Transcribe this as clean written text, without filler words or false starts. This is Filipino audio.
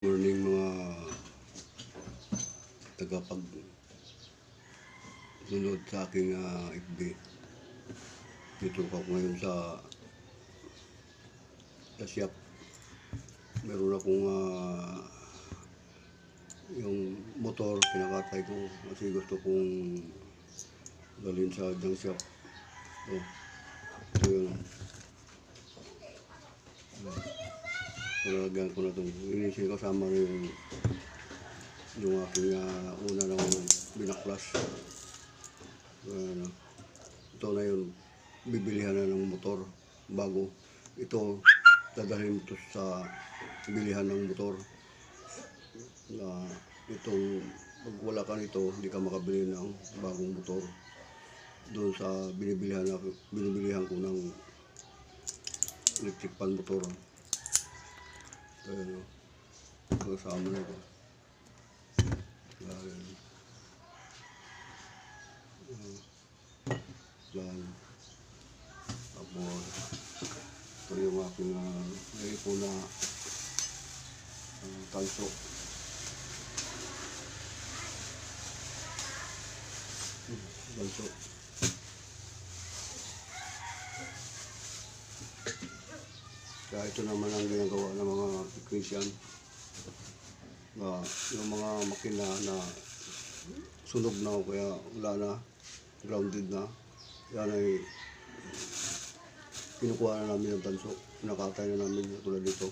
Morning mga tagapag sunod sa aking FB. Dito ako ngayon sa shop. Meron akong yung motor kinakatay ko kasi gusto kong dalhin sa junk shop. Ito yun. Talagyan ko na itong inisin ko, sama na yung aking una ng binaklas. Ito na yun, bibilihan na ng motor bago. Ito dadalhin ito sa bilihan ng motor na itong pag wala ka nito hindi ka makabili ng bagong motor doon sa binibilihan ko ng electric pan motor. Ayan, kasama na ito. Yan. Tapos ito yung aking naipon na tanso. Tanso. Kaya ito naman ang ginagawa ng mga technician. Yung mga makina na sunog na o kaya wala na, grounded na, yan ay kinukuha na namin ng tanso, pinakatay na namin tulad dito.